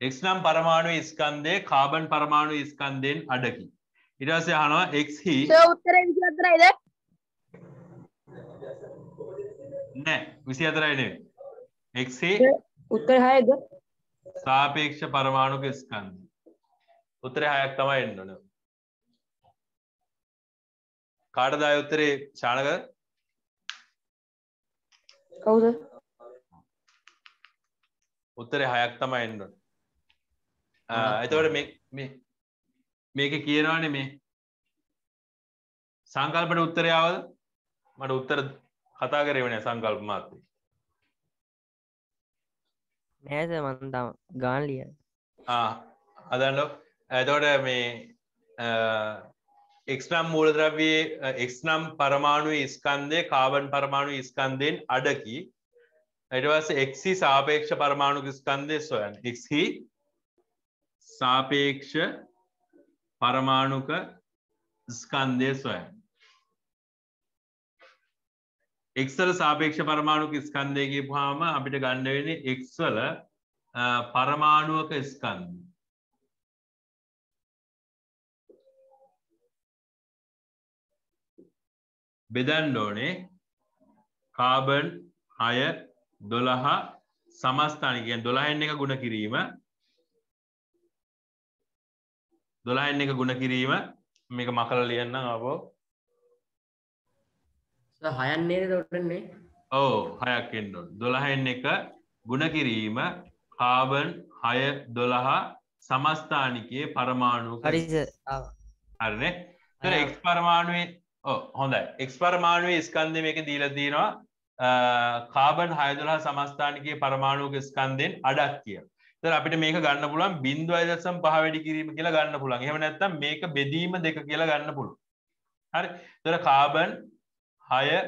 x නම් පරමාණු ස්කන්ධයේ carbon පරමාණු ස්කන්ධයෙන් අඩකි. ඊට පස්සේ අහනවා x හි සර් උත්තරේ 24යිද? නෑ 24යි නෙවෙයි. x හි උත්තරේ 6ද? සාපේක්ෂ පරමාණුක ස්කන්ධ. උත්තරේ 6ක් තමයි එන්න ඕනේ. කාටද ආයේ උත්තරේ ශානක? කවුද? උත්තරේ 6ක් තමයි එන්න ඕනේ. එතකොට මේකේ කියනවානේ මේ සංකල්පට උත්තරය ආවද? මට උත්තර කතා කරේ නෑ සංකල්ප මාත්‍රේ. නෑ සර් මම තාම ගාන ලියන්නේ. අදන්නෝ. එතකොට මේ x නම් මූලද්‍රව්‍යයේ x නම් පරමාණුවේ ස්කන්ධය කාබන් පරමාණු ස්කන්ධයෙන් අඩකි. ඊට පස්සේ x හි සාපේක්ෂ පරමාණුක ස්කන්ධය සොයන්න. x හි සාපේක්ෂ පරමාණුක ස්කන්ධය සොයන්න. x වල සාපේක්ෂ පරමාණුක ස්කන්ධය කියපුවාම අපිට ගන්න වෙන්නේ x වල පරමාණුක ස්කන්ධය. බෙදන්න ඕනේ කාබන් 6 12 සමස්ථානික කියන්නේ 12න් එක ගුණ කිරීම 12න් එක ගුණ කිරීම මේක මකලා ලියන්නම් ආපහු. සර් 6ක් නේද උඩන්නේ? ඔව් 6ක් එන්න ඕනේ. 12න් එක ගුණ කිරීම කාබන් 6 12 සමස්ථානිකයේ පරමාණුක. හරි සර්. හරිනේ. ඒතර x පරමාණුවේ හොඳයි. x පරමාණුවේ ස්කන්ධය මේකේ දීලා තියෙනවා කාබන් 6 12 සමස්ථානිකයේ පරමාණුක ස්කන්ධයෙන් අඩක් කියලා. ඒතර අපිට මේක ගන්න පුළුවන් 0.5 වැඩි කිරීම කියලා ගන්න පුළුවන්. එහෙම නැත්නම් මේක බෙදීම 2 කියලා ගන්න පුළුවන්. හරි. ඒතර කාබන් 6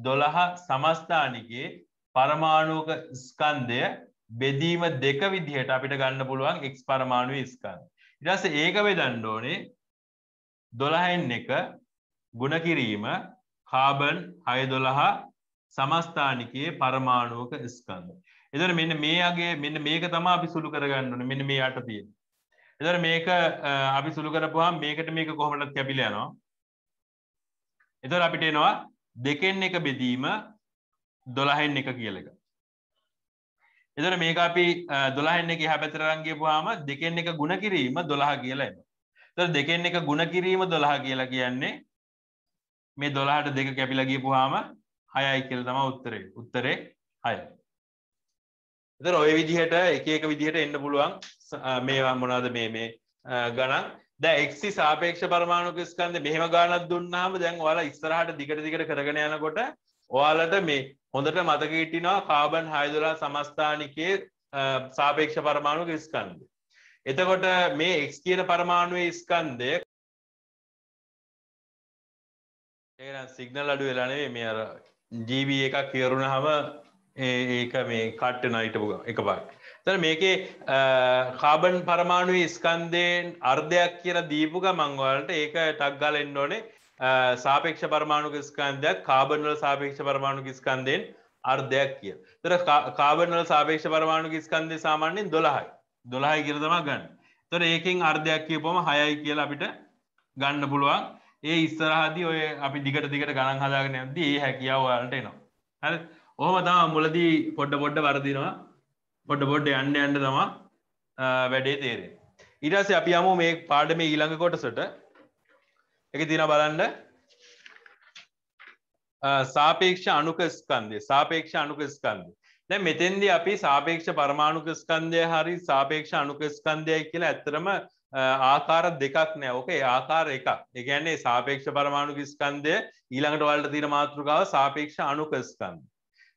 12 සමස්ථානිකයේ පරමාණුක ස්කන්ධය බෙදීම 2 විදිහට අපිට ගන්න පුළුවන් x පරමාණුවේ ස්කන්ධය. ඊට පස්සේ ඒක බෙදන්න ඕනේ 12න් එක ගුණ කිරීම කාබන් 6 12 සමස්ථානිකයේ පරමාණුක ස්කන්ධය. එතකොට මෙන්න මෙන්න මේක තමයි අපි සුළු කරගන්න ඕනේ. මෙන්න මේ යට තියෙන. එතකොට මේක අපි සුළු කරපුවාම මේකට මේක කොහොමදත් කැපිලා යනවා. එතකොට අපිට එනවා 2න් එක බෙදීම 12න් එක කියලා එක. එතකොට මේක අපි 12න් එක එහා පැත්තට අරන් ගියපුවාම 2න් එක ගුණ කිරීම 12 කියලා එනවා. එතකොට 2න් එක ගුණ කිරීම 12 කියලා කියන්නේ මේ 12ට 2 කැපිලා ගියපුවාම 6යි කියලා තමයි උත්තරේ. උත්තරේ 6යි. එතකොට ওই විදිහට එක එක විදිහට එන්න පුළුවන් මේවා මොනවාද මේ ගණන්. දැන් x සාපේක්ෂ පරමාණුක ස්කන්ධය මෙහෙම ගානක් දුන්නාම දැන් ඔයාලා ඉස්සරහට දිගට කරගෙන යනකොට ඔයාලට මේ හොඳට මතක හිටිනවා කාබන් 6 12 සමස්ථානිකයේ සාපේක්ෂ පරමාණුක ස්කන්ධය. එතකොට මේ x කියන පරමාණුවේ ස්කන්ධය ඒකනම් සිග්නල් අඩු වෙලා නෙවෙයි මේ අර GB එකක් කියරුණාම ඒක මේ කට් වෙනවා ඊටපු එකපාරට. එතන මේකේ කාබන් පරමාණුවේ ස්කන්ධයෙන් අර්ධයක් කියලා දීපු ගමන් වලට ඒක ටක් ගාලා එන්න ඕනේ සාපේක්ෂ පරමාණුක ස්කන්ධයක් කාබන් වල සාපේක්ෂ පරමාණුක ස්කන්ධයෙන් අර්ධයක් කියලා. එතන කාබන් වල සාපේක්ෂ පරමාණුක ස්කන්ධය සාමාන්‍යයෙන් 12යි. 12යි කියලා තමයි ගන්න. එතන ඒකෙන් අර්ධයක් කියපුවම 6යි කියලා අපිට ගන්න පුළුවන්. ඒ ඉස්සරහදී ඔය අපි දිගට ගණන් හදාගෙන යද්දී ඒ හැකියාව ඔයාලට එනවා. හරිද? ඔහොම තමයි මුලදී පොඩ වර්ධිනවා. පොඩ යන්න තමයි වැඩේ තේරෙන්නේ. ඊට පස්සේ අපි යමු මේ පාඩමේ ඊළඟ කොටසට. ඒකේ තියෙනවා බලන්න සාපේක්ෂ අණුක ස්කන්ධය. දැන් මෙතෙන්දී අපි සාපේක්ෂ පරමාණුක ස්කන්ධය හරි සාපේක්ෂ අණුක ස්කන්ධයයි කියලා ඇත්තටම ආකාර දෙකක් නෑ. ඕකේ ආකාර එකක්. ඒ කියන්නේ සාපේක්ෂ පරමාණුක ස්කන්ධය ඊළඟට වලට තියෙන මාතෘකාව සාපේක්ෂ අණුක ස්කන්ධය.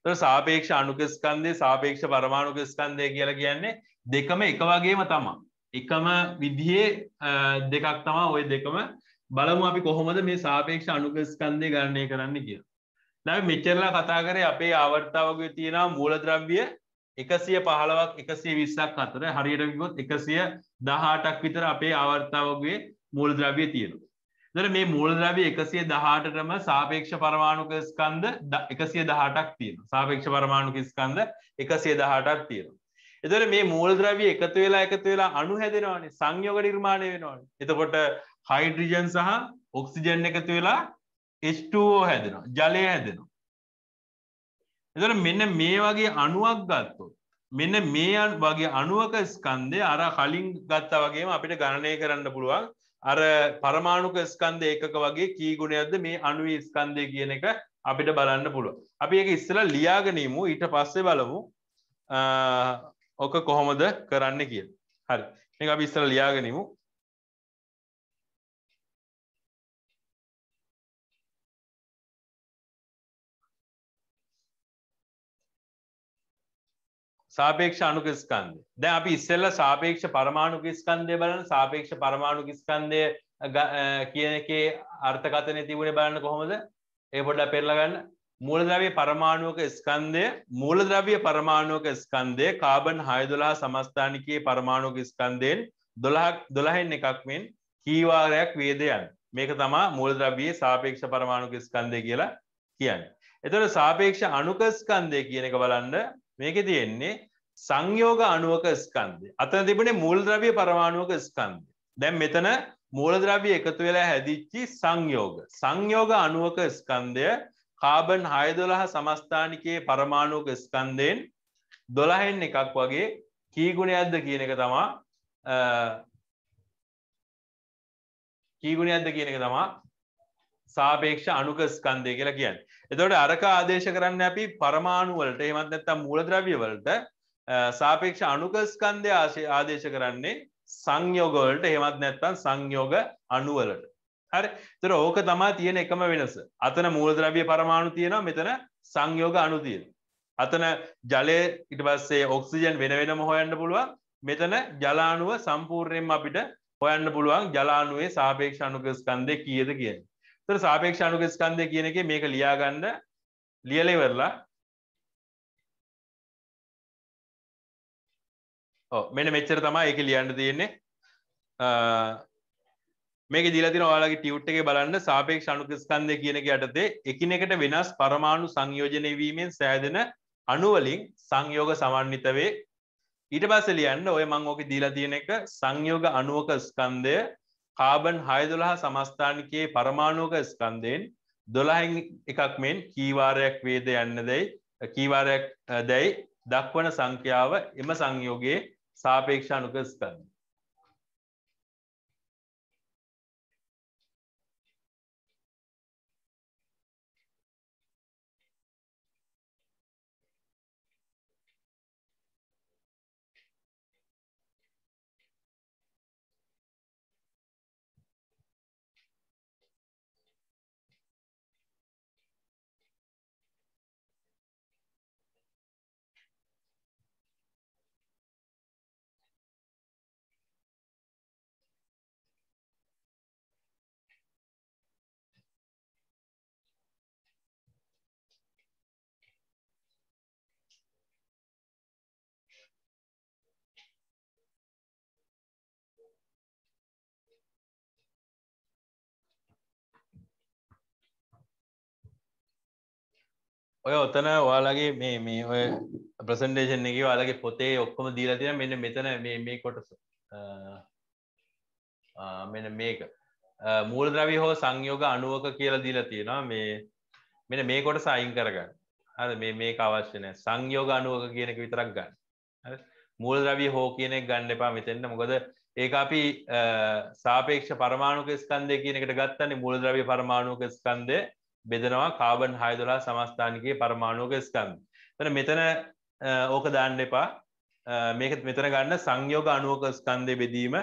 ඒතර සාපේක්ෂ අණුක ස්කන්ධය සාපේක්ෂ පරමාණුක ස්කන්ධය කියලා කියන්නේ දෙකම එක වගේම තමයි. එකම විදිහේ දෙකක් තමයි ওই දෙකම. බලමු අපි කොහොමද මේ සාපේක්ෂ අණුක ස්කන්ධය ගණනය කරන්නේ කියලා. දැන් මෙච්චරලා කතා කරේ අපේ ආවර්තාවකයේ තියෙන මූලද්‍රව්‍ය 115ක් 120ක් අතර හරියට කිව්වොත් 118ක් විතර අපේ ආවර්තාවකයේ මූලද්‍රව්‍ය තියෙනවා. එතන මේ මූලද්‍රව්‍ය 118ටම සාපේක්ෂ පරමාණුක ස්කන්ධ 118ක් තියෙනවා. සාපේක්ෂ පරමාණුක ස්කන්ධ 118ක් තියෙනවා. එතකොට මේ මූලද්‍රව්‍ය එකතු වෙලා අණු හැදෙනවානේ සංයෝග නිර්මාණය වෙනවානේ. එතකොට හයිඩ්‍රජන් සහ ඔක්සිජන් එකතු වෙලා H2O හැදෙනවා. ජලය හැදෙනවා. එතකොට මෙන්න මේ වගේ අණුවක් ගත්තොත් මෙන්න මේ වගේ අණුවක ස්කන්ධය අර කලින් ගත්තා වගේම අපිට ගණනය කරන්න පුළුවන් අර පරමාණුක ස්කන්ධ ඒකක වගේ කී ගුණයක්ද මේ අණුවේ ස්කන්ධය කියන එක අපිට බලන්න පුළුවන්. අපි ඒක ඉස්සෙල්ලා ලියාගෙන ඉමු ඊට පස්සේ බලමු ඔක කොහොමද කරන්න කියලා. හරි. මේක අපි ඉස්සෙල්ලා ලියාගෙන ඉමු. सापेक्ष අණුක ස්කන්ධය. දැන් අපි ඉස්සෙල්ලා සාපේක්ෂ පරමාණුක ස්කන්ධය බලන සාපේක්ෂ පරමාණුක ස්කන්ධය කියන එකේ අර්ථකථනය තිබුණේ බලන්න කොහොමද? ඒක පොඩ්ඩක් පෙරලා ගන්න. මූලද්‍රව්‍ය පරමාණුක ස්කන්ධය කාබන් 612 සමස්ථානිකයේ පරමාණුක ස්කන්ධයෙන් 12න් එකක් මෙන් කී වාරයක් වේද යන්නේ. මේක තමයි මූලද්‍රව්‍යයේ සාපේක්ෂ පරමාණුක ස්කන්ධය කියලා කියන්නේ. එතකොට සාපේක්ෂ අණුක ස්කන්ධය කියන එක බලන්න මේකේ තියෙන්නේ සංයෝග අණුවක ස්කන්ධය. අතන තිබුණේ මූලද්‍රව්‍ය පරමාණුක ස්කන්ධය. දැන් මෙතන මූලද්‍රව්‍ය එකතු වෙලා හැදිච්ච සංයෝග අණුවක ස්කන්ධය කාබන් 612 සමස්ථානිකයේ පරමාණුක ස්කන්ධයෙන් 12න් එකක් වගේ කී ගුණයක්ද කියන එක තමයි සාපේක්ෂ අණුක ස්කන්ධය කියලා කියන්නේ. එතකොට අරක ආදේශ කරන්නේ අපි පරමාණු වලට එහෙමත් නැත්නම් මූලද්‍රව්‍ය වලට සාපේක්ෂ අණුක ස්කන්ධය ආදේශ කරන්නේ සංයෝග වලට එහෙමත් නැත්නම් සංයෝග අණු වලට. හරි. ඒතර ඕක තමයි තියෙන එකම වෙනස. අතන මූලද්‍රව්‍ය පරමාණු තියෙනවා මෙතන සංයෝග අණු තියෙනවා. අතන ජලය ඊට පස්සේ ඔක්සිජන් වෙන වෙනම හොයන්න පුළුවන්. මෙතන ජලාණුව සම්පූර්ණයෙන්ම අපිට හොයන්න පුළුවන් ජලාණුවේ සාපේක්ෂ අණුක ස්කන්ධය කීයද කියන්නේ. ඒතර සාපේක්ෂ අණුක ස්කන්ධය කියන එකේ මේක ලියා ගන්න ලියලා ඉවරලා මෙන්න මෙච්චර තමයි ඒක ලියන්න තියෙන්නේ. මේකේ දීලා තියෙනවා ඔයාලගේ ටියුට් එකේ බලන්න සාපේක්ෂ අණුක ස්කන්ධය කියන එක යටතේ එකිනෙකට වෙනස් පරමාණු සංයෝජනය වීමෙන් සෑදෙන අණු වලින් සංයෝග සමන්විත වේ. ඊට පස්සේ ලියන්න ඔය මම ඕකේ දීලා තියෙන එක සංයෝග අණුවක ස්කන්ධය කාබන් 612 සමස්ථානිකයේ පරමාණුක ස්කන්ධයෙන් 12න් එකක් මෙන් කී වාරයක් වේද දැයි දක්වන සංඛ්‍යාව එම සංයෝගයේ සාපේක්ෂ අණුක ස්කන්ධය. ඔය ඔතන ඔයාලගේ මේ ඔය ප්‍රසන්ටේෂන් එකේ ඔයාලගේ පොතේ ඔක්කොම දීලා තියෙනවා මෙන්න මෙතන මේ කොටස මෙන්න මේක මූලද්‍රව්‍ය හෝ සංයෝග අණුවක කියලා දීලා තියෙනවා මෙන්න මේ කොටස අයින් කරගන්න. හරි මේක අවශ්‍ය නැහැ. සංයෝග අණුවක කියන එක විතරක් ගන්න. හරි මූලද්‍රව්‍ය හෝ කියන එක ගන්න එපා මෙතෙන්ට. මොකද ඒක අපි සාපේක්ෂ පරමාණුක ස්කන්ධය කියන එකට ගත්තනේ මූලද්‍රව්‍ය පරමාණුක ස්කන්ධය බෙදනවා කාබන් 612 සමස්ථානිකයේ පරමාණුක ස්කන්ධ. එතන මෙතන ඕක දාන්න එපා. මේක මෙතන ගන්න සංයෝග අණුවක ස්කන්ධය බෙදීම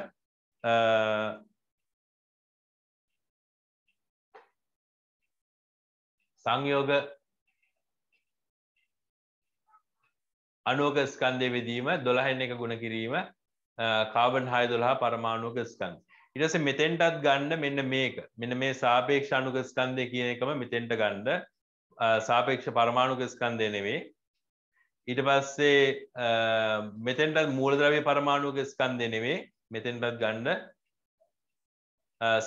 සංයෝග අණුවක ස්කන්ධය බෙදීම 12න් එක ගුණ කිරීම කාබන් 612 පරමාණුක ස්කන්ධ. ඊට පස්සේ මෙතෙන්ටත් ගන්න මෙන්න මේ සාපේක්ෂ අණුක ස්කන්ධය කියන එකම මෙතෙන්ට ගන්න සාපේක්ෂ පරමාණුක ස්කන්ධය නෙවෙයි. ඊට පස්සේ මෙතෙන්ට මූලද්‍රව්‍ය පරමාණුක ස්කන්ධය නෙවෙයි මෙතෙන්ටත් ගන්න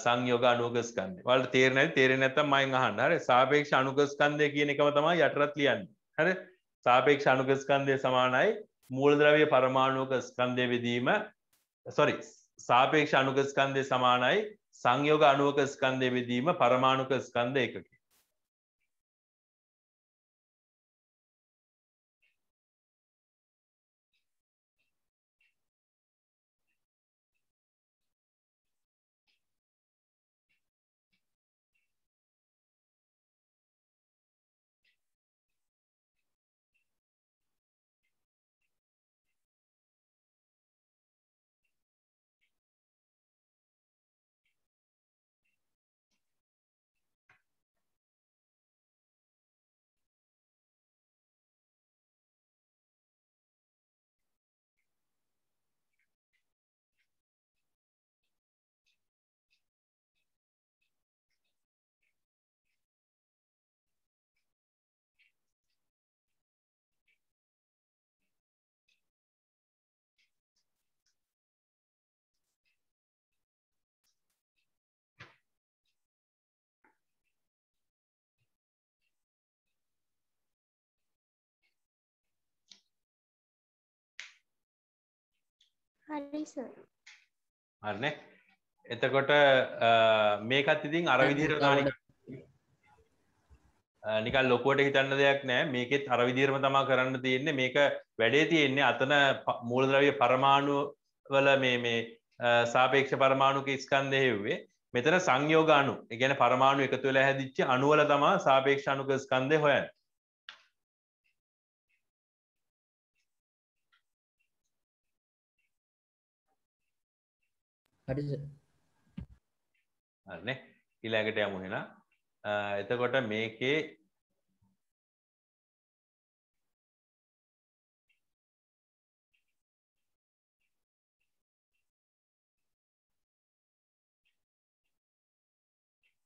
සංයෝග අණුක ස්කන්ධය. ඔයාලට තේරෙන්නේ නැත්නම් මයින් අහන්න. හරි සාපේක්ෂ අණුක ස්කන්ධය කියන එකම තමයි යටරත් ලියන්නේ. හරි සාපේක්ෂ අණුක ස්කන්ධය සමානයි මූලද්‍රව්‍ය පරමාණුක ස්කන්ධය බෙදීම සාපේක්ෂ අණුක ස්කන්ධය සමානයි සංයෝග අණුක ස්කන්ධය බෙදීම පරමාණුක ස්කන්ධ ඒකකය. හරි සර්. හරිනේ. එතකොට මේකත් ඉතින් අර විදිහට තමයි නිකන් ලොකුවට හිතන්න දෙයක් නැහැ. මේකෙත් අර විදිහටම තමයි කරන්න තියෙන්නේ. මේක වැඩේ තියෙන්නේ අතන මූලද්‍රව්‍ය පරමාණු වල මේ සාපේක්ෂ පරමාණුක ස්කන්ධය හෙව්වේ. මෙතන සංයෝග අණු. ඒ කියන්නේ පරමාණු එකතු වෙලා හැදිච්ච අණු වල තමයි සාපේක්ෂ අණුක ස්කන්ධය හොයන්නේ. හරිද? හරිනේ. ඊළඟට යමු එහෙනම්. එතකොට මේකේ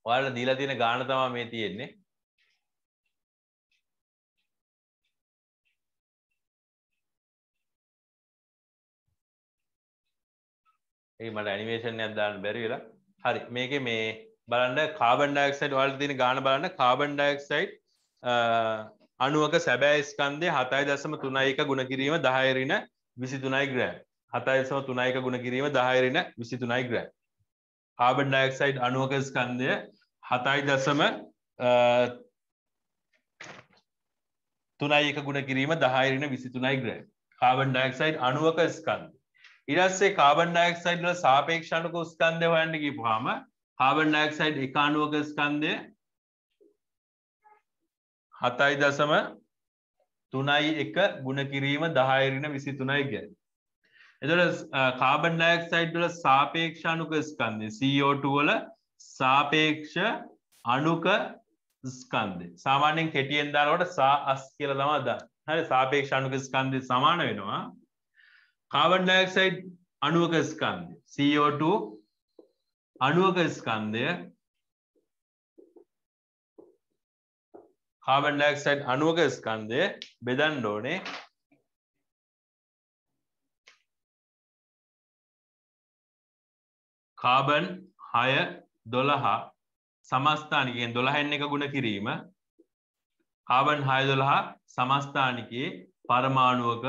ඔයාලට දීලා තියෙන ගාන තමයි මේ තියෙන්නේ. ඒක මට ඇනිමේෂන් එකක් දාන්න බැරි වෙලා. හරි. මේකේ මේ බලන්න කාබන් ඩයොක්සයිඩ් ඔයාලට තියෙන ගාන බලන්න කාබන් ඩයොක්සයිඩ් අණුවක සැබෑ ස්කන්ධය 7.31 ගුණ කිරීම 10 ඍණ 23 ග්‍රෑම්. 7.31 ගුණ කිරීම 10 ඍණ 23 ග්‍රෑම්. කාබන් ඩයොක්සයිඩ් අණුවක ස්කන්ධය 7.31 ගුණ කිරීම 10 ඍණ 23 ග්‍රෑම්. කාබන් ඩයොක්සයිඩ් අණුවක ස්කන්ධය. ඊට පස්සේ කාබන් ඩයොක්සයිඩ් වල සාපේක්ෂ අණුක ස්කන්ධය හොයන්න ගිහුවාම කාබන් ඩයොක්සයිඩ් එක අණුවක ස්කන්ධය 7.31 ගුණ කිරීම 10 ඍණ 23 ග්‍රෑම්. එතකොට කාබන් ඩයොක්සයිඩ් වල සාපේක්ෂ අණුක ස්කන්ධය CO2 වල සාපේක්ෂ අණුක ස්කන්ධය සාමාන්‍යයෙන් කෙටියෙන් දානකොට සාස් කියලා තමයි දාන්නේ. හරි සාපේක්ෂ අණුක ස්කන්ධය සමාන වෙනවා කාබන් ඩයොක්සයිඩ් අණුවක ස්කන්ධය CO2 අණුවක ස්කන්ධය කාබන් ඩයොක්සයිඩ් අණුවක ස්කන්ධය බෙදන්න ඕනේ කාබන් 6 12 සමස්ථානිකයෙන් 12න් එක ගුණ කිරීම කාබන් 6 12 සමස්ථානිකයේ පරමාණුවක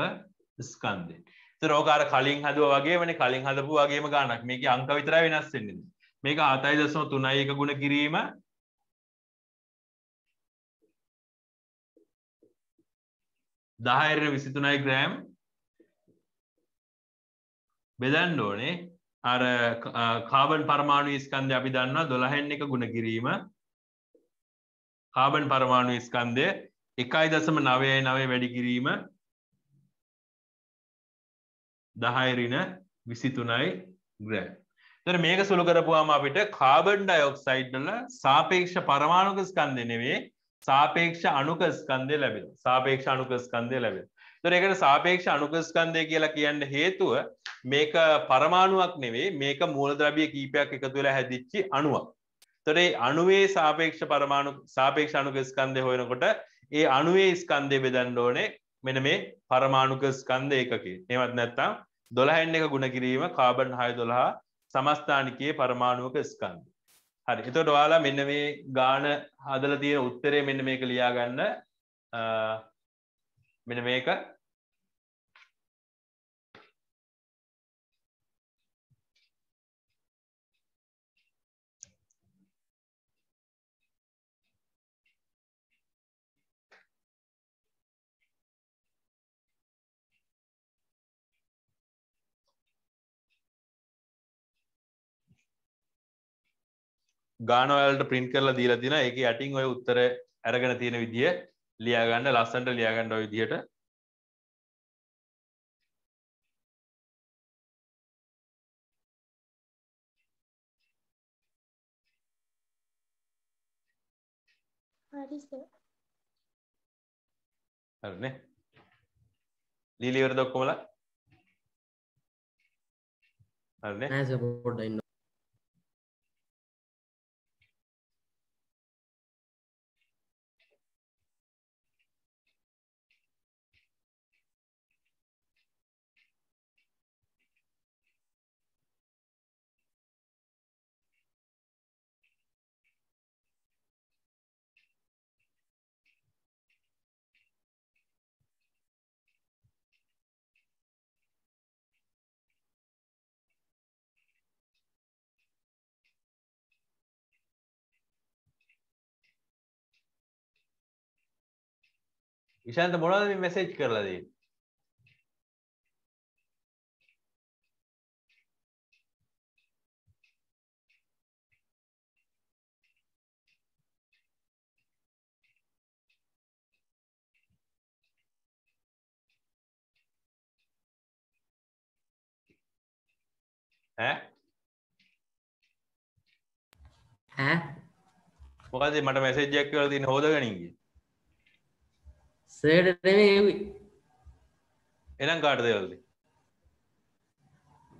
ස්කන්ධය. ඒතර ඕක අර කලින් හදුවා වගේමනේ කලින් හදපු වගේම ගානක්. මේකේ අංක විතරයි වෙනස් වෙන්නේ. මේක 7.31 ගුණ කිරීම 10 ඍණ 23 ග්‍රෑම් බෙදන්න ඕනේ අර කාබන් පරමාණු ස්කන්ධය අපි දන්නවා 12න් එක ගුණ කිරීම කාබන් පරමාණු ස්කන්ධය 1.99 වැඩි කිරීම 10 ඍණ 23 ග්‍රෑම්. එතන මේක සුළු කරපුවාම අපිට කාබන් ඩයොක්සයිඩ් වල සාපේක්ෂ පරමාණුක ස්කන්ධය නෙවෙයි සාපේක්ෂ අණුක ස්කන්ධය ලැබෙනවා. සාපේක්ෂ අණුක ස්කන්ධය ලැබෙනවා. ඒතර ඒකට සාපේක්ෂ අණුක ස්කන්ධය කියලා කියන්න හේතුව මේක පරමාණුවක් නෙවෙයි මේක මූලද්‍රව්‍ය කීපයක් එකතු වෙලා හැදිච්ච අණුවක්. ඒතර ඒ අණුවේ සාපේක්ෂ අණුක ස්කන්ධය හොයනකොට ඒ අණුවේ ස්කන්ධය බෙදන්න ඕනේ මෙන්න මේ පරමාණුක ස්කන්ධ ඒකකේ. එහෙමත් නැත්නම් 12න් එක ගුණ කිරීම කාබන් 6 12 සමස්ථානිකයේ පරමාණුක ස්කන්ධය. හරි. එතකොට ඔයාලා මෙන්න මේ ගාන හදලා තියෙන උත්තරේ මෙන්න මේක ලියා ගන්න. මෙන්න මේක ගාන වලට print කරලා දීලා තිනවා. ඒකේ යටින් ඔය උත්තර අරගෙන තියෙන විදිය ලියා ගන්න ලස්සනට ලියා ගන්න ඔය විදියට. හරි සර්. හරිනේ. ලීලි ඉවරද ඔක්කොමලා? හරිනේ. නෑ සර් පොඩ්ඩක් ඉන්න. ඉෂාන්ත මොනවද මේ මැසේජ් කරලා දෙන්නේ? ඈ මොකද මට මැසේජ් එකක් කියලා තියෙන හොදගනින් කිය. සර්ට නෙමෙයි එව්වේ. එහෙනම් කාටද ඒවලදී?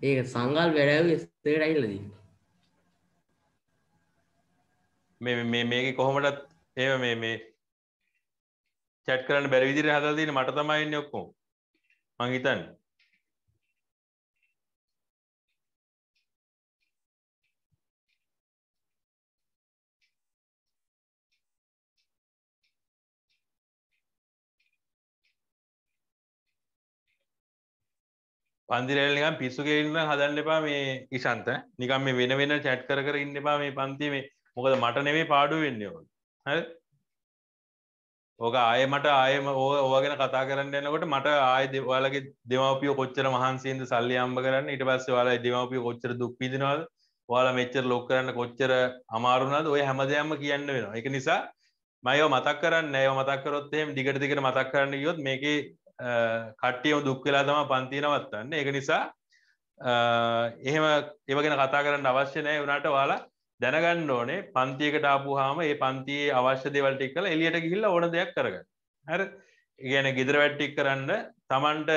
ඒක සංගල් වැඩ සර්ට ඇවිල්ලා තියෙන්නේ. මේකේ කොහොමදත් එහෙම මේ chat කරන්න බැරි විදිහට හදලා තියෙන්නේ මට තමයි ඉන්නේ ඔක්කොම. මං හිතන්නේ. පන්තිරේල් නිකන් පිස්සු කෙලින්න හදන්න එපා මේ ඉෂාන්ත. නිකන් මේ වෙන chat කර ඉන්න එපා මේ පන්තියේ මේ. මොකද මට නෙමෙයි පාඩුව වෙන්නේ ඕක. හරිද? ඕක ආයේ මට ආයෙම ඕවා ගැන කතා කරන්න යනකොට මට ආයේ ඔයාලගේ දෙමව්පියෝ කොච්චර මහන්සියෙන්ද සල්ලි හම්බ කරන්නේ ඊට පස්සේ ඔයාලගේ දෙමව්පියෝ කොච්චර දුක් විඳිනවද ඔයාලා මෙච්චර ලොක් කරන්න කොච්චර අමාරු වුණාද ඔය හැමදේම කියන්න වෙනවා ඒක නිසා මම ඒව මතක් කරන්නේ ඒව මතක් කරොත් එහෙම දිගට මතක් කරන්න ගියොත් මේකේ කට්ටියම දුක් වෙලා තමයි පන්තිය නවත්තන්නේ ඒක නිසා එහෙම ඒව ගැන කතා කරන්න අවශ්‍ය නැහැ උනාට ඔයාලා දැනගන්න ඕනේ පන්තියකට ආපුවාම ඒ පන්තියේ අවශ්‍ය දේවල් ටික කරලා එළියට ගිහිල්ලා ඕන දෙයක් කරගන්න. හරිද? ඒ කියන්නේ ගෙදර වැඩ ටික කරන්න, Tamanට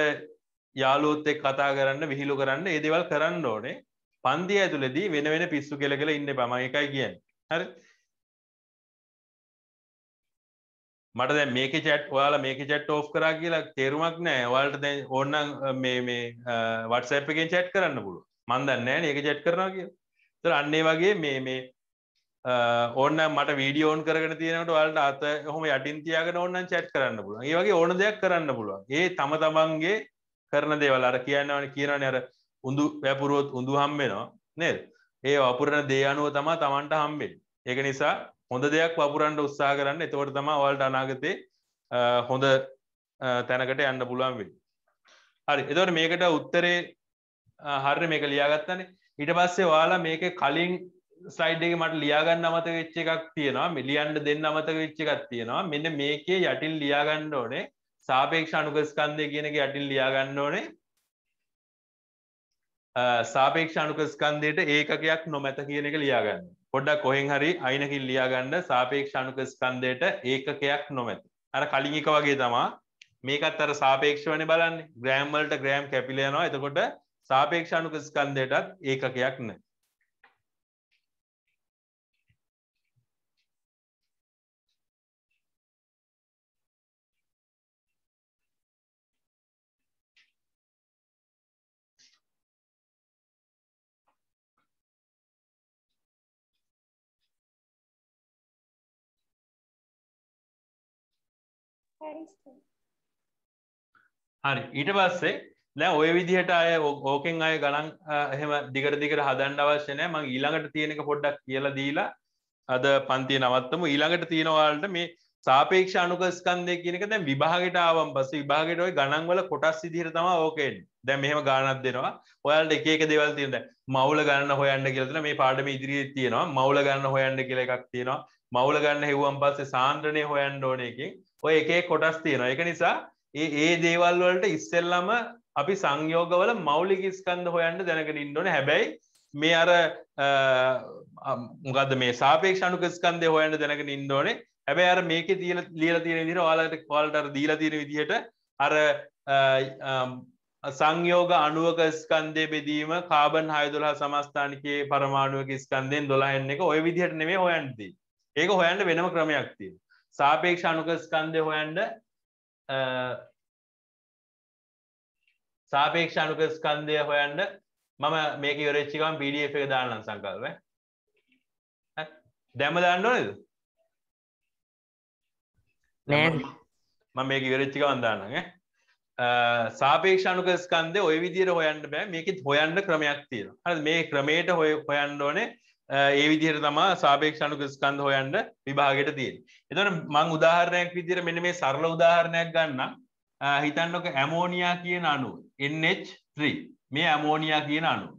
යාළුවොත් එක්ක කතා කරන්න, විහිළු කරන්න, මේ දේවල් කරන්න ඕනේ. පන්තිය ඇතුළේදී වෙන පිස්සු කියලා ඉන්න එපා. මම ඒකයි කියන්නේ. හරිද? මට දැන් මේකේ chat ඔයාලා මේකේ chat off කරා කියලා තේරුමක් නැහැ. ඔයාලට දැන් ඕනනම් මේ WhatsApp එකෙන් chat කරන්න පුළුවන්. මම දන්නේ නැහැ නේ ඒක chat කරනවා කියලා. අන්න ඒ වගේ මේ ඕනනම් මට වීඩියෝ ඔන් කරගෙන තියෙනකොට ඔයාලට අත කොහොම යටින් තියාගෙන ඕනනම් chat කරන්න පුළුවන්. ඒ වගේ ඕන දෙයක් කරන්න පුළුවන්. ඒ තමන්ගේ කරන දේවල් අර කියනවනේ අර උඳු වැපුරුවොත් උඳු හම්බ වෙනවා නේද? ඒ වපුරන දේ අනුව තමයි තමන්ට හම්බෙන්නේ. ඒක නිසා හොඳ දෙයක් වපුරන්න උත්සාහ කරන්න. එතකොට තමයි ඔයාලට අනාගතේ හොඳ තැනකට යන්න පුළුවන් වෙන්නේ. හරි. එතකොට මේකට උත්තරේ හරියට මේක ලියාගත්තනේ. ඊට පස්සේ ඔයාලා මේකේ කලින් ස්ලයිඩ් එකේ මට ලියා ගන්න අමතක වෙච්ච එකක් තියෙනවා. මේ ලියන්න දෙන්න අමතක වෙච්ච එකක් තියෙනවා. මෙන්න මේකේ යටින් ලියා ගන්න ඕනේ සාපේක්ෂ අනුක ස්කන්ධය කියන එක යටින් ලියා ගන්න ඕනේ. සාපේක්ෂ අනුක ස්කන්ධයට ඒකකයක් නොමැත කියන එක ලියා ගන්න. පොඩ්ඩක් කොහෙන් හරි අයිනකින් ලියා ගන්න සාපේක්ෂ අනුක ස්කන්ධයට ඒකකයක් නොමැත. අර කලින් එක වගේ තමයි මේකත් අර සාපේක්ෂවනේ බලන්නේ. ග්‍රෑම් වලට ග්‍රෑම් කැපිලා යනවා. එතකොට සාපේක්ෂ අනුක ස්කන්ධයටත් ඒකකයක් නැහැ. හරි ඊට පස්සේ දැන් ওই විදිහට අය ඕකෙන් අය ගණන් එහෙම දිගට හදන්න අවශ්‍ය නැහැ මම ඊළඟට තියෙන එක පොඩ්ඩක් කියලා දීලා අද පන්තිය නවත්තමු ඊළඟට තියෙන ඔයාලට මේ සාපේක්ෂ අණුක ස්කන්ධය කියන එක දැන් විභාගයට ආවම පස්සේ විභාගයට ওই ගණන් වල කොටස් විදිහට තමයි ඕක එන්නේ. දැන් මෙහෙම ගණනක් දෙනවා. ඔයාලට එක එක දේවල් තියෙනවා. දැන් මවුල ගණන හොයන්න කියලා තියෙනවා. මේ පාඩමේ ඉදිරියේ තියෙනවා. මවුල ගණන හොයන්න කියලා එකක් තියෙනවා. මවුල ගණන හෙව්වන් පස්සේ සාන්ද්‍රණය හොයන්න ඕනේ එකකින්. ඔය එක එක කොටස් තියෙනවා. ඒක නිසා ඒ දේවල් වලට ඉස්සෙල්ලම අපි සංයෝගවල මෞලික ස්කන්ධ හොයන්න දැනගෙන ඉන්න ඕනේ. හැබැයි මේ අර මොකද්ද මේ සාපේක්ෂ අණුක ස්කන්ධය හොයන්න දැනගෙන ඉන්න ඕනේ. හැබැයි අර මේකේ ලියලා තියෙන විදිහට ඔයාලට අර දීලා තියෙන විදිහට අර සංයෝග අණුවක ස්කන්ධයේ බෙදීම කාබන් 612 සමස්ථානිකයේ පරමාණුවක ස්කන්ධයෙන් 12n එක ඔය විදිහට නෙමෙයි හොයන්න තියෙන්නේ. ඒක හොයන්න වෙනම ක්‍රමයක් තියෙනවා. සාපේක්ෂ අණුක ස්කන්ධය හොයන්න සාපේක්ෂ අණුක ස්කන්ධය හොයන්න මම මේක ඉවරෙච්ච ගමන් PDF එක දාන්නම් සංකල්ප ඈ. දැම්ම දාන්න ඕනේද? නෑ මම මේක ඉවරෙච්ච ගමන් දාන්නම් ඈ. සාපේක්ෂ අණුක ස්කන්ධය ওই විදිහට හොයන්න බෑ. මේකෙත් හොයන්න ක්‍රමයක් තියෙනවා. හරිද? මේ ක්‍රමයට හොයන්න ඕනේ. ඒ විදිහට තමයි සාපේක්ෂ අණුක ස්කන්ධ හොයන්න විභාගයට තියෙන්නේ. එතකොට මම උදාහරණයක් විදිහට මෙන්න මේ සරල උදාහරණයක් ගන්නම්. හිතන්නකො ඇමෝනියා කියන අණුව NH3 මේ ඇමෝනියා කියන අණුව.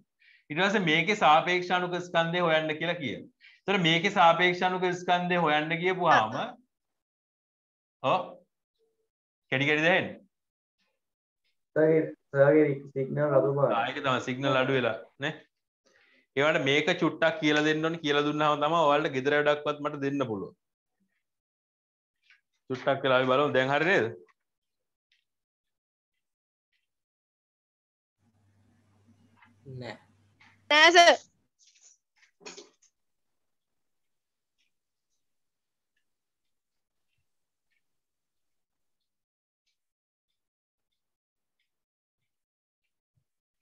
ඊට පස්සේ මේකේ සාපේක්ෂ අණුක ස්කන්ධය හොයන්න කියලා කියනවා. එතකොට මේකේ සාපේක්ෂ අණුක ස්කන්ධය හොයන්න කියපුවාම කෙටි කෙටි දෙහෙන්නේ. සර්ගේ සිග්නල් අඩු බා. ඒක තමයි සිග්නල් අඩු වෙලා නේ. ඒවට මේක චුට්ටක් කියලා දෙන්න ඕනේ. කියලා දුන්නාම තමයි ඔයාලට ගෙදර වැඩක්වත් මට දෙන්න පුළුවන්. චුට්ටක් වෙලා අපි බලමු. දැන් හරි නේද? නෑ. නෑ සර්.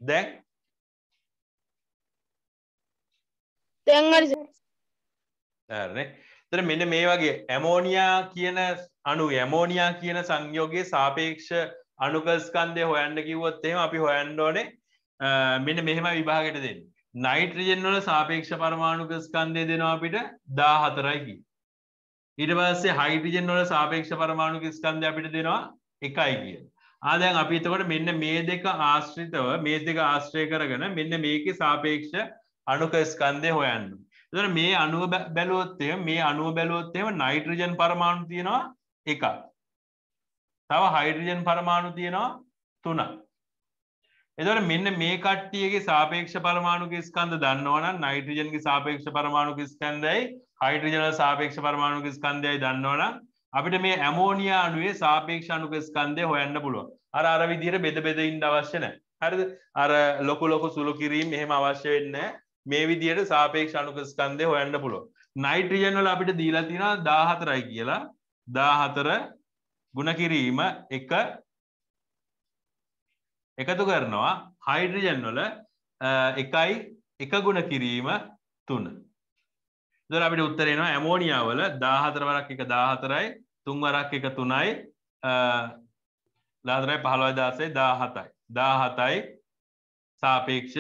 දැන් හරි සර්. හරිනේ. එතන මෙන්න මේ වගේ ඇමෝනියා කියන අණු ඇමෝනියා කියන සංයෝගයේ සාපේක්ෂ අණුක ස්කන්ධය හොයන්න කිව්වොත් එහෙම අපි හොයන්න ඕනේ මෙන්න මෙහෙම විභාගයට දෙන්නේ. නයිට්‍රජන් වල සාපේක්ෂ පරමාණුක ස්කන්ධය දෙනවා අපිට 14යි කි. ඊට පස්සේ හයිඩ්‍රජන් වල සාපේක්ෂ පරමාණුක ස්කන්ධය අපිට දෙනවා 1යි කියලා. දැන් අපි එතකොට මෙන්න මේ දෙක ආශ්‍රිතව මේ දෙක ආශ්‍රය කරගෙන මෙන්න මේකේ සාපේක්ෂ අණුක ස්කන්ධය හොයන්න. එතකොට මේ අණුව බැලුවොත් එහෙම නයිට්‍රජන් පරමාණු තියෙනවා 1ක්. තව හයිඩ්‍රජන් පරමාණු තියෙනවා 3ක්. එතකොට මෙන්න මේ කට්ටියගේ සාපේක්ෂ පරමාණුක ස්කන්ධ දන්නවනම් නයිට්‍රජන්ගේ සාපේක්ෂ පරමාණුක ස්කන්ධයයි හයිඩ්‍රජන් වල සාපේක්ෂ පරමාණුක ස්කන්ධයයි දන්නවනම් අපිට මේ ඇමෝනියා අණුවේ සාපේක්ෂ අණුක ස්කන්ධය හොයන්න පුළුවන්. අර විදිහට බෙද බෙද ඉන්න අවශ්‍ය නැහැ. හරිද? අර ලොකු සුළු කිරීම එහෙම අවශ්‍ය වෙන්නේ නැහැ. මේ විදිහට සාපේක්ෂ අණුක ස්කන්ධය හොයන්න පුළුවන්. නයිට්‍රජන් වල අපිට දීලා තියෙනවා 14යි කියලා. 14 ගුණ කිරීම 1 එකතු කරනවා හයිඩ්‍රජන් වල 1යි 1 ගුණ කිරීම 3. එතකොට අපිට උත්තර එනවා ඇමෝනියා වල 14 වරක් 1 14යි 3 වරක් 1 3යි 14යි 15යි 16යි 17යි සාපේක්ෂ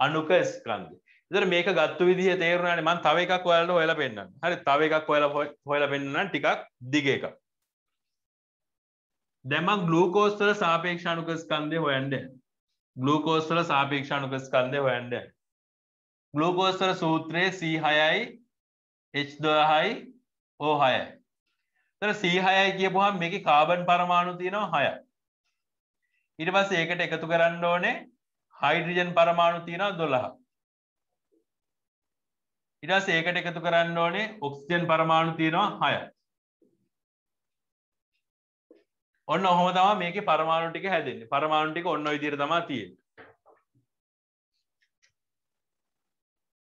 අණුක ස්කන්ධය. එතකොට මේක ගත්ත විදිහ තේරුණානේ. මම තව එකක් ඔයාලට හොයලා පෙන්නන්නම්. හරි තව එකක් හොයලා පෙන්නන්නම් ටිකක් දිග එකක්. දැන් මම ග්ලූකෝස් වල සාපේක්ෂ අණුක ස්කන්ධය හොයන්න යනවා. ග්ලූකෝස් වල සාපේක්ෂ අණුක ස්කන්ධය හොයන්න යනවා. ග්ලූකෝස් වල සූත්‍රය C6යි H12යි O6යි. එතන C6යි කියපුවාම මේකේ කාබන් පරමාණු තියෙනවා 6ක්. ඊට පස්සේ ඒකට එකතු කරන්න ඕනේ හයිඩ්‍රජන් පරමාණු තියෙනවා 12ක්. ඊට පස්සේ ඒකට එකතු කරන්න ඕනේ ඔක්සිජන් පරමාණු තියෙනවා 6ක්. ඔන්න ඔහොම තමයි මේකේ පරමාණු ටික හැදෙන්නේ. පරමාණු ටික ඔන්න ඔය විදිහට තමයි තියෙන්නේ.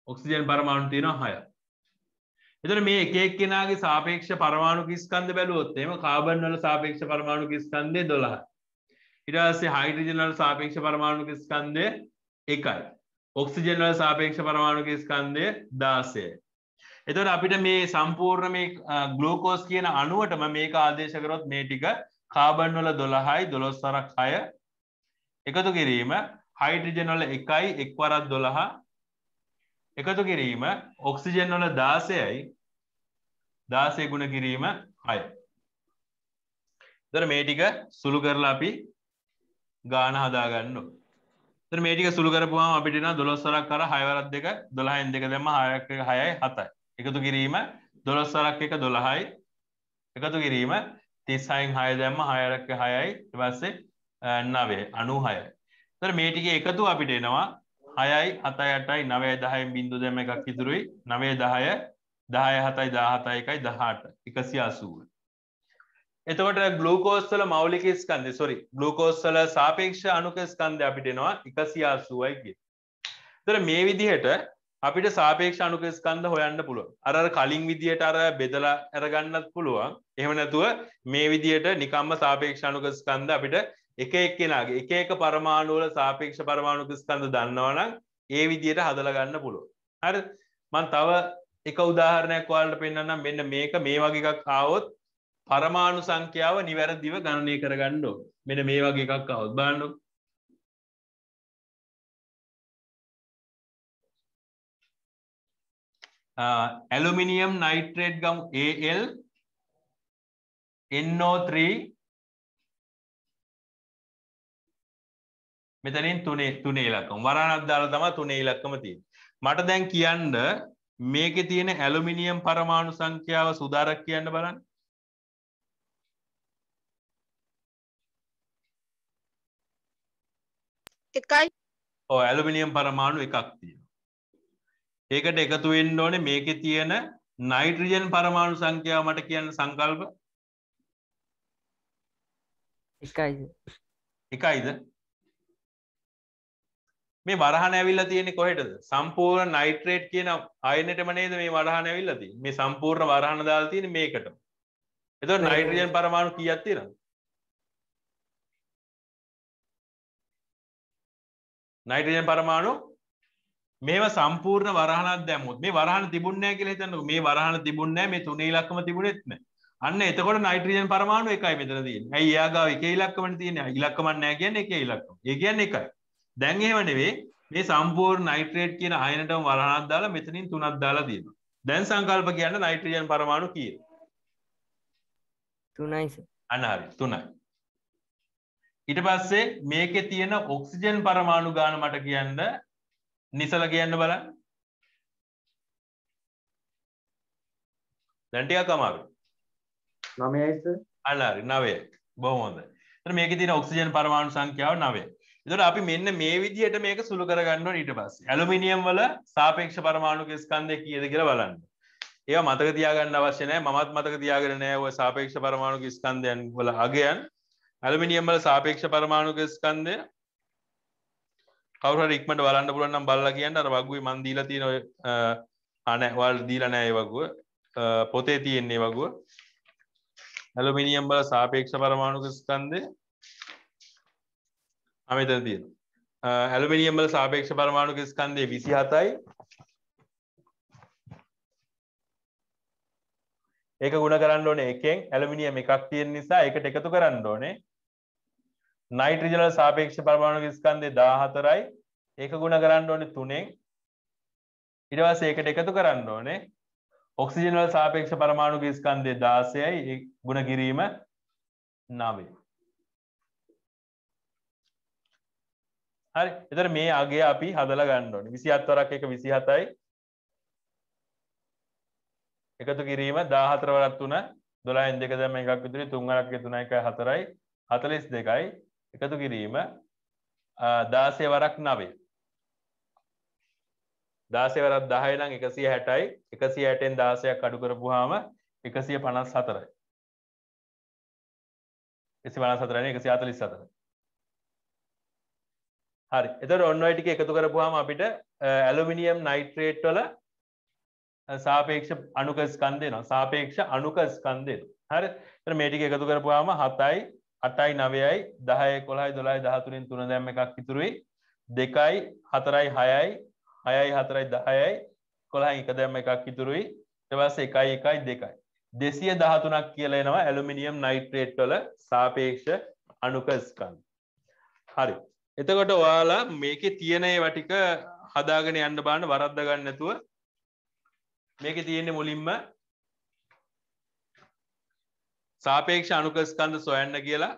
ඔක්සිජන් පරමාණු තියෙනවා 6ක්. එතකොට මේ එක එක්කෙනාගේ සාපේක්ෂ පරමාණුක ස්කන්ධ බැලුවොත් එහෙම කාබන් වල සාපේක්ෂ පරමාණුක ස්කන්ධය 12යි. ඊට පස්සේ හයිඩ්‍රජන් වල සාපේක්ෂ පරමාණුක ස්කන්ධය 1යි. ඔක්සිජන් වල සාපේක්ෂ පරමාණුක ස්කන්ධය 16යි. එතකොට අපිට මේ සම්පූර්ණ මේ ග්ලූකෝස් කියන අණුවටම මේක ආදේශ කරොත් මේ ටික කාබන් වල 12යි 12 වරක් 6 එකතු කිරීම හයිඩ්‍රජන් වල 1යි 1 වරක් 12 එකතු කිරීම ඔක්සිජන් වල 16යි 16 ගුණ කිරීම 6. එතන මේ ටික සුළු කරලා අපි ගාන හදා ගන්න ඕනේ. එතන මේ ටික සුළු කරපුවාම අපිට එනවා 12 වරක් කර 6 වරක් 2 12න් 2 දැම්ම 6ක් 1 6යි 7යි. එකතු කිරීම 12 වරක් 1 12යි. එකතු කිරීම 36න් 6 දැම්ම 6 වරක් 6යි. ඊට පස්සේ 9 96යි. එතන මේ ටිකේ එකතු අපිට එනවා 6යි 7යි 8යි 9යි 10න් බිංදුව දැම්ම එකක් ඉතුරුයි. 9 10 10 7යි 17යි 1යි 18 180. එතකොට ග්ලූකෝස් වල මෞලික ස්කන්ධය ග්ලූකෝස් වල සාපේක්ෂ අණුක ස්කන්ධය අපිට එනවා 180යි කියන. ඒතර මේ විදිහට අපිට සාපේක්ෂ අණුක ස්කන්ධ හොයන්න පුළුවන්. අර කලින් විදිහට අර බෙදලා අරගන්නත් පුළුවන්. එහෙම නැතුව මේ විදිහට නිකම්ම සාපේක්ෂ අණුක ස්කන්ධ අපිට එක එක්කෙනාගේ එක එක පරමාණු වල සාපේක්ෂ පරමාණුක ස්කන්ධ දන්නවනම් ඒ විදිහට හදලා ගන්න පුළුවන්. හරිද? මම තව එක උදාහරණයක් ඔයාලට පෙන්නන්නම්. මෙන්න මේක මේ වගේ එකක් ආවොත් පරමාණු සංඛ්‍යාව නිවැරදිව ගණනය කරගන්න ඕනේ. මෙන්න මේ වගේ එකක් આવොත් බලන්න. ඇලුමිනියම් නයිට්‍රේට් ගමු Al NO3 මෙතනින් 3 ඉලක්කම. වරණක් දාලා තමයි 3 ඉලක්කම තියෙන්නේ. මට දැන් කියන්න මේකේ තියෙන ඇලුමිනියම් පරමාණු සංඛ්‍යාව සුදාරක් කියන්න බලන්න. එකයි. ඔව් ඇලුමිනියම් පරමාණු එකක් තියෙනවා. ඒකට එකතු වෙන්න ඕනේ මේකේ තියෙන නයිට්‍රජන් පරමාණු සංඛ්‍යාව මට කියන්න සංකල්ප. එකයිද? මේ වරහන ඇවිල්ලා තියෙන්නේ කොහෙටද? සම්පූර්ණ නයිට්‍රේට් කියන අයනෙටම නේද මේ වරහන ඇවිල්ලා තියෙන්නේ. මේ සම්පූර්ණ වරහන දාලා තියෙන්නේ මේකටම. එතකොට නයිට්‍රජන් පරමාණු කීයක් තියෙනවද? නයිට්‍රජන් පරමාණු මේව සම්පූර්ණ වරහනක් දැම්මොත් මේ වරහන තිබුණේ නැහැ කියලා හිතන්නකෝ. මේ වරහන තිබුණේ නැහැ, මේ 3 ඉලක්කම තිබුණෙත් නැහැ. අන්න එතකොට නයිට්‍රජන් පරමාණු එකයි මෙතන තියෙන්නේ. ඇයි එයා ගාව එක ඉලක්කමනේ තියෙන්නේ. ඉලක්කමක් නැහැ කියන්නේ එක ඉලක්කම. ඒ කියන්නේ එකයි. දැන් එහෙම නෙවෙයි. මේ සම්පූර්ණ නයිට්‍රේට් කියන අයනටම වරහනක් දාලා මෙතනින් 3ක් දාලා තියෙනවා. දැන් සංකල්ප කියන්න නයිට්‍රජන් පරමාණු කීයද? 3යි සර්. අන්න හරි 3යි. ඊට පස්සේ මේකේ තියෙන ඔක්සිජන් පරමාණු ගාන මට කියන්න නිසල කියන්න බලන්න. දැන් ටිකක් අමාරුයි. 9යි සර්. අන්න හරි 9යි. බොහොම හොඳයි. එතන මේකේ තියෙන ඔක්සිජන් පරමාණු සංඛ්‍යාව 9යි. එතකොට අපි මෙන්න මේ විදිහට මේක සුළු කරගන්න ඕනේ ඊට පස්සේ. ඇලුමිනියම් වල සාපේක්ෂ පරමාණුක ස්කන්ධය කීයද කියලා බලන්න. ඒවා මතක තියාගන්න අවශ්‍ය නැහැ. මමත් මතක තියාගෙන නැහැ ඔය සාපේක්ෂ පරමාණුක ස්කන්ධයන් වල අගයන්. ඇලුමිනියම් වල සාපේක්ෂ පරමාණුක ස්කන්ධය කවුරු හරි ඉක්මනට බලන්න පුළුවන් නම් බලලා කියන්න. අර වගුවේ මන් දීලා තියෙන ඔය නැහැ ඔයාලට දීලා නැහැ ඒ වගුව. පොතේ තියෙන ඒ වගුව. ඇලුමිනියම් වල සාපේක්ෂ පරමාණුක ස්කන්ධය මෙතන තියෙනවා. ඇලුමිනියම් වල සාපේක්ෂ පරමාණුක ස්කන්ධය 27යි. ඒක ගුණ කරන්න ඕනේ එකෙන්. ඇලුමිනියම් එකක් තියෙන නිසා ඒකට එකතු කරන්න ඕනේ. නයිට්‍රජන් වල සාපේක්ෂ පරමාණුක ස්කන්ධය 14යි. ඒක ගුණ කරන්න ඕනේ 3ෙන්. ඊට පස්සේ ඒකට එකතු කරන්න ඕනේ ඔක්සිජන් වල සාපේක්ෂ පරමාණුක ස්කන්ධය 16යි. ඒ ගුණ කිරීම 9. හරි. එතන මේ අගය අපි හදලා ගන්න ඕනේ. 27 වරක් එක 27යි. එකතු කිරීම 14 වරක් 3 12න් 2 දැම්ම එකක් විතරයි 3 වරක් 3 1 4යි 42යි. එකතු කිරීම 16 වරක් 9. 16 වරක් 10 නම් 160යි. 160න් 16ක් අඩු කරපුවාම 154යි. 154 නේ 144. හරි. එතකොට ඔන්න ඔය ටික එකතු කරපුවාම අපිට ඇලුමිනියම් නයිට්‍රේට් වල සාපේක්ෂ අණුක ස්කන්ධ එනවා. සාපේක්ෂ අණුක ස්කන්ධ එනවා. හරි. එතන මේ ටික එකතු කරපුවාම 7යි 8යි 9යි 10යි 11යි 12යි 13න් 3 දැම්ම එකක් ඉතුරුයි. 2යි 4යි 6යි 6යි 4යි 10යි 11යි 1 දැම්ම එකක් ඉතුරුයි. ඊට පස්සේ 1යි 1යි 2යි 213ක් කියලා එනවා ඇලුමිනියම් නයිට්‍රේට් වල සාපේක්ෂ අණුක ස්කන්ධ. හරි. එතකොට ඔයාලා මේකේ තියෙන ඒවා ටික හදාගෙන යන්න බලන්න වරද්ද ගන්න නැතුව. මේකේ තියෙන්නේ මුලින්ම සාපේක්ෂ අණුක ස්කන්ධ සොයන්න කියලා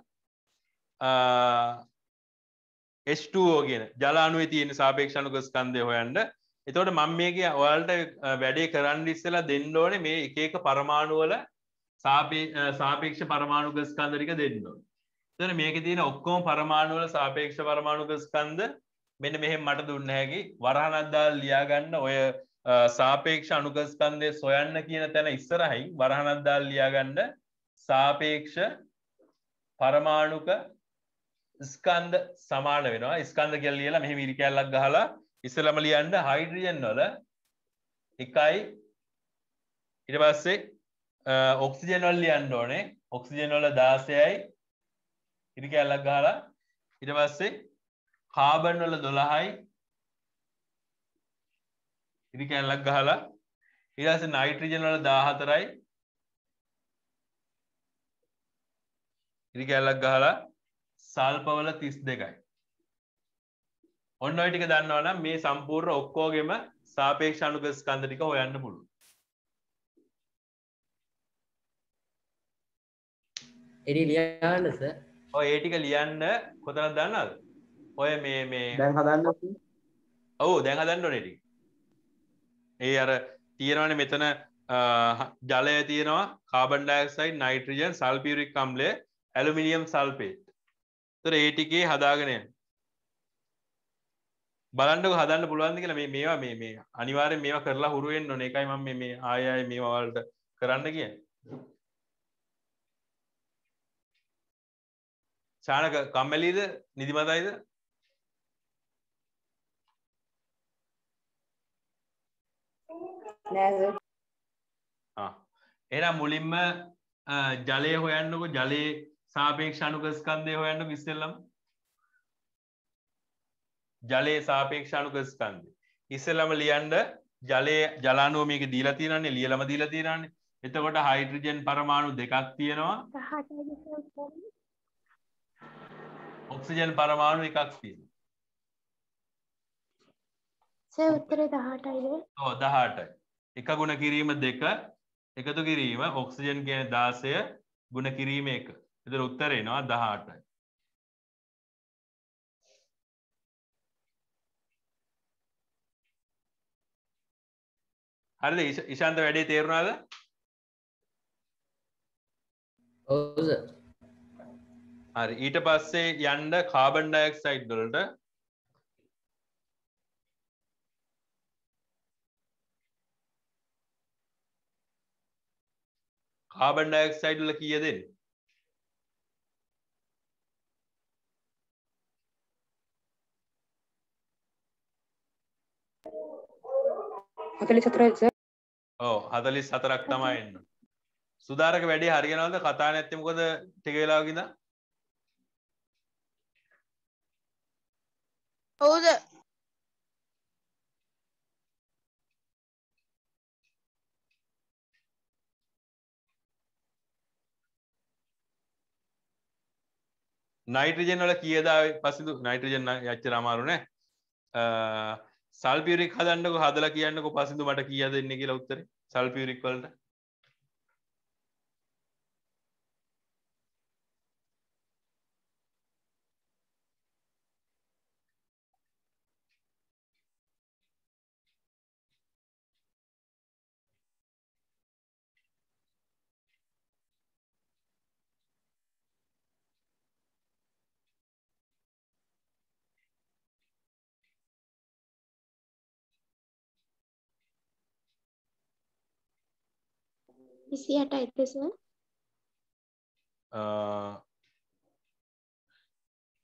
H2O කියන ජල අණුවේ තියෙන සාපේක්ෂ අණුක ස්කන්ධය හොයන්න. එතකොට මම මේකේ ඔයාලට වැඩේ කරන්න ඉස්සෙල්ලා දෙන්න ඕනේ මේ එක එක පරමාණු වල සාපේක්ෂ පරමාණුක ස්කන්ධ ටික දෙන්න ඕනේ. එතකොට මේකේ තියෙන ඔක්කොම පරමාණු වල සාපේක්ෂ පරමාණුක ස්කන්ධ මෙන්න මෙහෙම මට දුන්න හැකි වරහණක් දාලා ලියා ගන්න ඔය සාපේක්ෂ අණුක ස්කන්ධය සොයන්න කියන තැන ඉස්සරහින් වරහණක් දාලා ලියා ගන්න සාපේක්ෂ පරමාණුක ස්කන්ධ සමාන වෙනවා. ස්කන්ධ කියලා ලියලා මෙහෙම ඉරි කැල්ලක් ගහලා ඉස්සෙල්ලාම ලියන්න හයිඩ්‍රජන් වල 1යි ඊට පස්සේ ඔක්සිජන් වල ලියන්න ඕනේ. ඔක්සිජන් වල 16යි ඉරි කැල්ලක් ගහලා ඊට පස්සේ කාබන් වල 12යි ඉරි කැල්ලක් ගහලා ඊට පස්සේ නයිට්‍රජන් වල 14යි ඉරි කැල්ලක් ගහලා සල්පවල 32යි. ඔන්න ඔය ටික දන්නවනම් මේ සම්පූර්ණ ඔක්කොගෙම සාපේක්ෂ අණුක ස්කන්ධ ටික හොයන්න පුළුවන්. එඩි ලියන්න සර්. ඔය ඒ ටික ලියන්න කොතනද දන්නවද? ඔය මේ දැන් හදන්න ඔව් දැන් හදන්න ඕනේ ටික. ඒ අර තියෙනවනේ මෙතන ජලය තියෙනවා කාබන් ඩයොක්සයිඩ් නයිට්‍රජන් සල්ෆියුරික් අම්ලය ඇලුමිනියම් සල්ෆේට්. ඒතර ඒ ටිකේ හදාගෙන යන්න. බලන්නකො හදන්න පුළුවන්ද කියලා මේවා මේ අනිවාර්යෙන් මේවා කරලා හුරු වෙන්න ඕනේ. ඒකයි මම මේ ආයෙ මේවා වලට කරන්න කියන්නේ. ශානක කම්මැලිද? නිදිමතයිද? නෑ එහෙනම් මුලින්ම ජලය හොයන්නකො. ජලයේ සාපේක්ෂ අණුක ස්කන්ධය හොයන්නකො ඉස්සෙල්ලම. ජලයේ සාපේක්ෂ අණුක ස්කන්ධය. ඉස්සෙල්ලම ලියන්න ජලයේ ජලාණුව මේක දීලා තියෙනවානේ ලියලම දීලා තියෙනවානේ. එතකොට හයිඩ්‍රජන් පරමාණු දෙකක් තියෙනවා. ඔක්සිජන් පරමාණු එකක් තියෙනවා. සර් උත්තරේ 18යිද? ඔව් 18යි. එක ගුණ කිරීම 2 එකතු කිරීම ඔක්සිජන් කියන්නේ 16 ගුණ කිරීම 1. එතන උත්තරේ එනවා 18යි. හරිද? ඉෂාන්ත වැඩේ තේරුණාද? ඔව් සර්. හරි. ඊට පස්සේ යන්න කාබන් ඩයොක්සයිඩ් වලට කාබන් ඩයොක්සයිඩ් වල කීයද එන්නේ? සර් 44ක් තමයි එන්න. සුදාරක වැඩේ හරියනවද? කතා නැත්තේ මොකද ටික වෙලාවක ඉඳන්? ඔව්ද? නයිට්‍රජන් වල කීයද ආවේ? පස්සේ නයිට්‍රජන් යච්චර අමාරු නෑ. සල්ෆියුරික් හදන්නකො හදලා කියන්නකො පස්සේ මට කීයද එන්නේ කියලා උත්තරේ. සල්ෆියුරික් වලට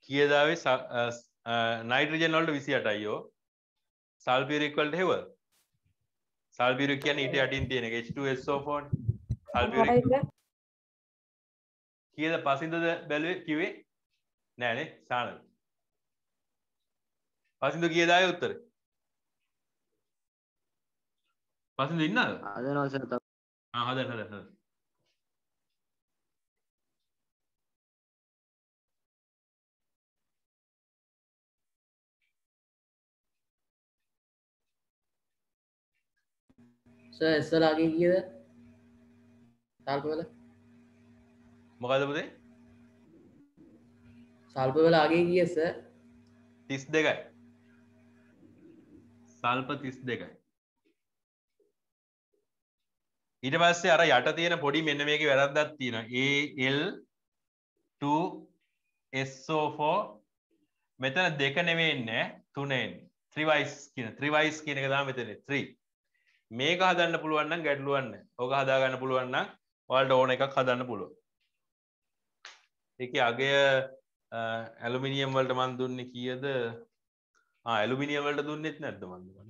කීයද ආවේ? නයිට්‍රජන් වලට 28යි යෝ. සල්ෆියුරික් වලට හෙව. සල්ෆියුරික් කියන්නේ ඊට යටින් තියෙන එක H2SO4 නේ. සල්ෆියුරික් කීයද පසින්දද බැලුවේ කිව්වේ? නෑනේ සානද. පසින්ද කීයද ආයේ උත්තරේ? පසින්ද ඉන්නවද? හදනවා සර්. හදන්න. සර් ඉස්සරහගේ කීයද? සල්පවල මොකද පුතේ? සල්ප වල අගේ කිය සර්? 32යි. සල්ප 32යි. ඊට පස්සේ අර යට තියෙන පොඩි මෙන්න මේකේ වැරද්දක් තියෙනවා. Al2SO4 මෙතන දෙක නෙවෙයි ඉන්නේ 3 එන්නේ. ත්‍රිවයිස් කියන එක තමයි මෙතන 3. මේක හදන්න පුළුවන් නම් ගැටලුවක් නැහැ. ඕක හදා ගන්න පුළුවන් නම් ඔයාලට ඕන එකක් හදන්න පුළුවන්. ඒකේ අගය ඇලුමිනියම් වලට මම දුන්නේ කීයද? ඇලුමිනියම් වලට දුන්නෙත් නැද්ද මම?